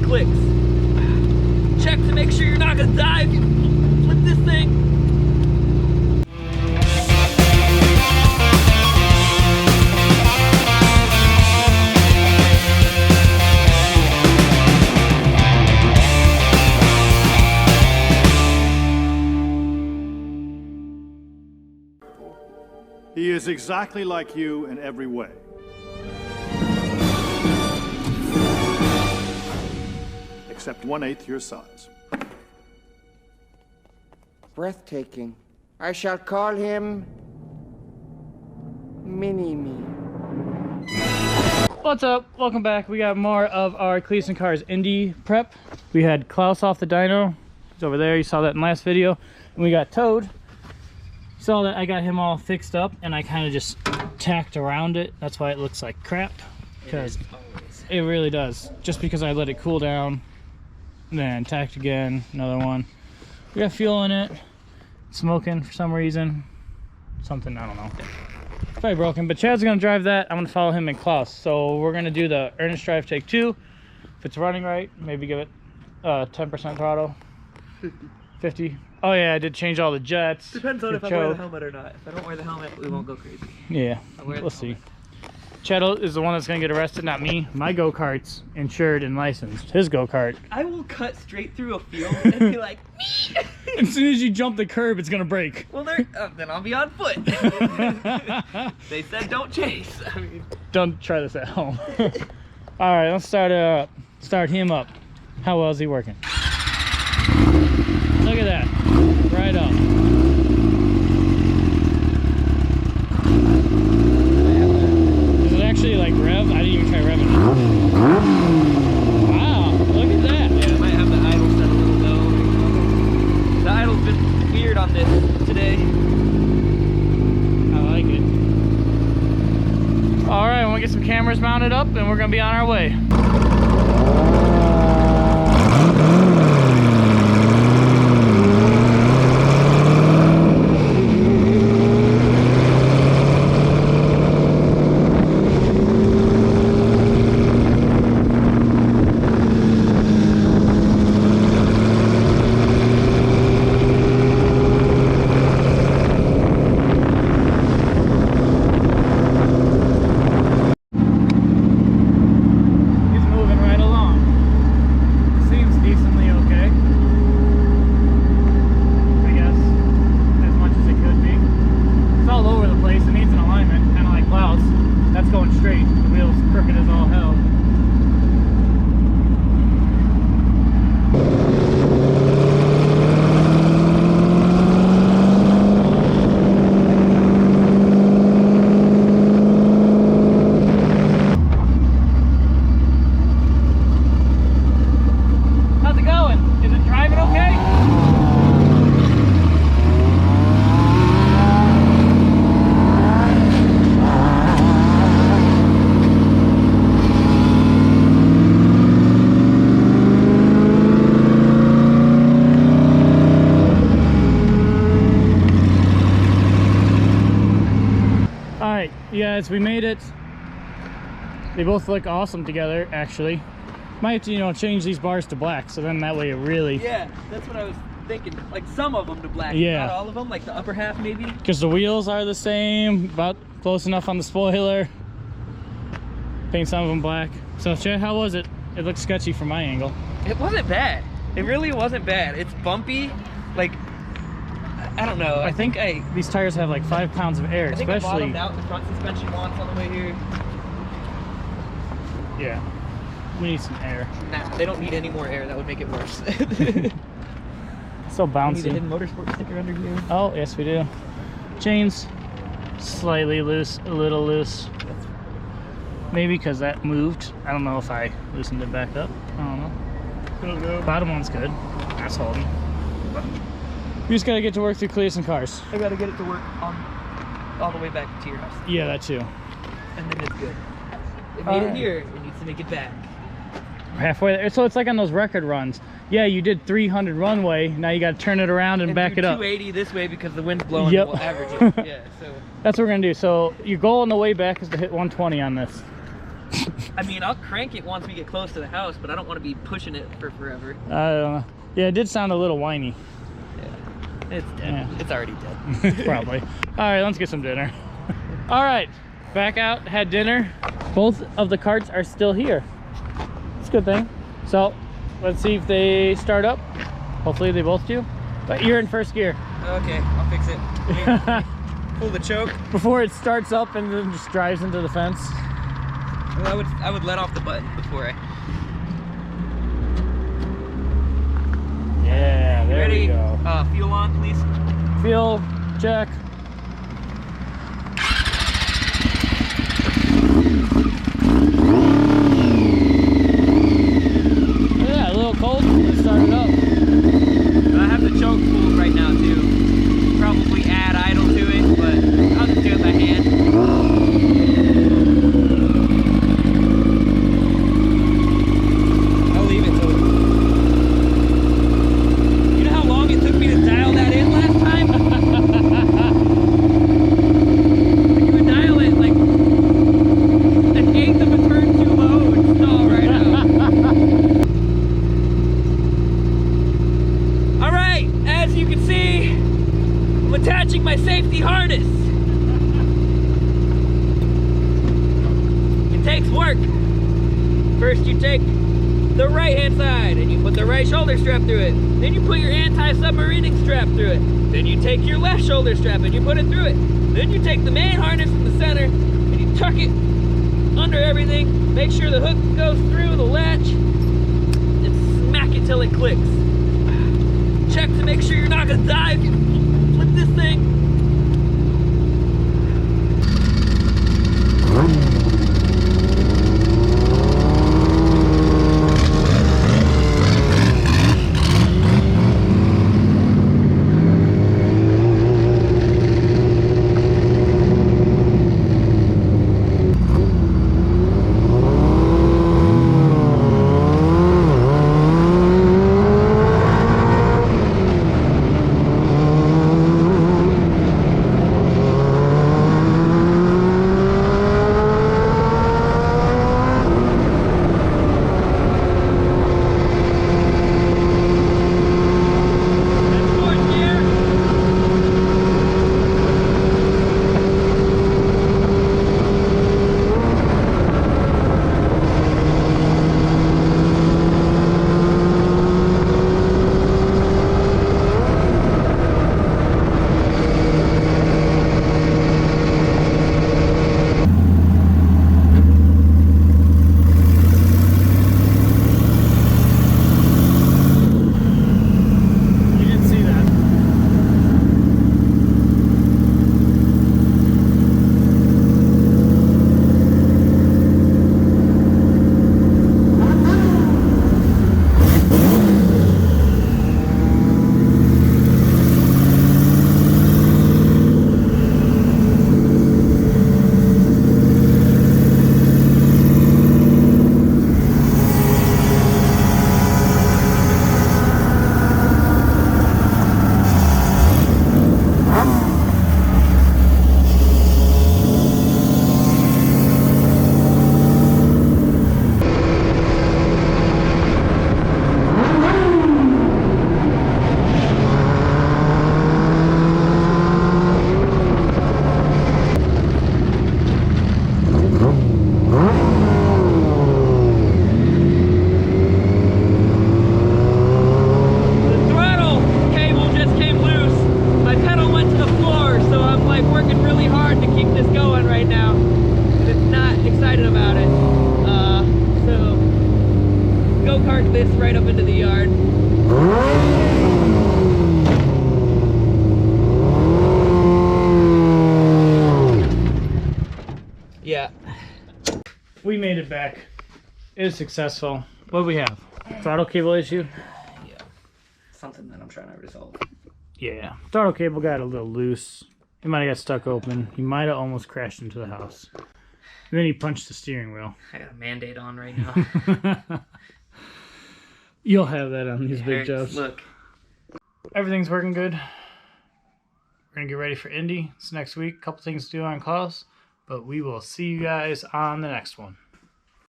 clicks. Check to make sure you're not gonna die if you flip this thing. He is exactly like you in every way. Except 1/8 your size. Breathtaking. I shall call him Mini-Me. What's up? Welcome back. We got more of our Klaus and Cars Indy prep. We had Klaus off the dyno. He's over there. You saw that in the last video. And we got Tode. Saw that I got him all fixed up and I kind of just tacked around it. That's why it looks like crap, because it really does. Just because I let it cool down, then tacked again, another one. We got fuel in it, smoking for some reason, something, I don't know. It's probably broken, but Chad's gonna drive that. I'm gonna follow him and Klaus. So we're gonna do the earnest drive take 2. If it's running right, maybe give it 10% throttle. 50. Oh yeah, I did change all the jets. Depends on if I wear the helmet or not. If I don't wear the helmet, we won't go crazy. Yeah, we'll see. Chad is the one that's gonna get arrested, not me. My go-kart's insured and licensed. His go-kart. I will cut straight through a field and be like, me! As soon as you jump the curb, it's gonna break. Well, then I'll be on foot. They said don't chase. I mean, don't try this at home. All right, let's start him up. How well is he working? Look at that, right up. Is it actually like rev? I didn't even try revving it. Wow, look at that. Yeah, I might have the idle set a little low. The idle's been weird on this today. I like it. All right, I'm gonna get some cameras mounted up and we're gonna be on our way. Guys, we made it. They both look awesome together, actually. Might have to, you know, change these bars to black, so then that way it really... Yeah, that's what I was thinking. Like some of them to black, yeah. Not all of them, like the upper half maybe. Because the wheels are the same, about close enough on the spoiler. Paint some of them black. So Chad, how was it? It looked sketchy from my angle. It wasn't bad. It really wasn't bad. It's bumpy, like... I don't know. I think these tires have like 5 pounds of air, especially. I bottomed out the front suspension once on the way here. Yeah, we need some air. Nah, they don't need any more air. That would make it worse. So bouncy. We need a hidden Motorsports sticker under here. Oh yes, we do. Chains slightly loose, a little loose. Maybe because that moved. I don't know if I loosened it back up. I don't know. Bottom one's good. That's holding. We just gotta get to work through Klaus and Cars. I gotta get it to work on all the way back to your house. Yeah, that too. And then it's good. It made it here. It needs to make it back. We're halfway there. So it's like on those record runs. Yeah, you did 300 runway. Now you gotta turn it around and back it up. 280 this way because the wind's blowing. Yep. We'll average it. Yeah. So that's what we're gonna do. So your goal on the way back is to hit 120 on this. I mean, I'll crank it once we get close to the house, but I don't want to be pushing it for forever. I don't know. Yeah, it did sound a little whiny. Yeah. It's dead. Yeah. It's already dead. Probably. All right, let's get some dinner. All right, back out, had dinner. Both of the carts are still here. It's a good thing. So let's see if they start up. Hopefully they both do. But you're in first gear. Okay, I'll fix it. Let me pull the choke. Before it starts up and then just drives into the fence. Well, I would let off the button before I... Yeah, there Ready? we go. Fuel on, please. Fuel, check. Yeah, a little cold. Let's start it up. I have the choke pulled right now too. Probably add idle to it, but I'll just do it by hand. I'll leave it till it... You know how long it took me to dial that in last time? You would dial it like an eighth of a turn too low and stall right out. Alright, as you can see, I'm attaching my safety harness. It takes work. First you take the right hand side and you put the right shoulder strap through it. Then you put your anti-submarining strap through it. Then you take your left shoulder strap and you put it through it. Then you take the main harness from the center and you tuck it under everything. Make sure the hook goes through the latch and smack it till it clicks. Check to make sure you're not gonna die if you flip this thing. Right up into the yard. Yeah. We made it back. It was successful. What do we have? Throttle cable issue? Yeah. Something that I'm trying to resolve. Yeah. Throttle cable got a little loose. It might have got stuck open. He might have almost crashed into the house. And then he punched the steering wheel. I got a Band-Aid on right now. You'll have that on these big jobs. Look. Everything's working good. We're going to get ready for Indy. It's next week. A couple things to do on Klaus. But we will see you guys on the next one.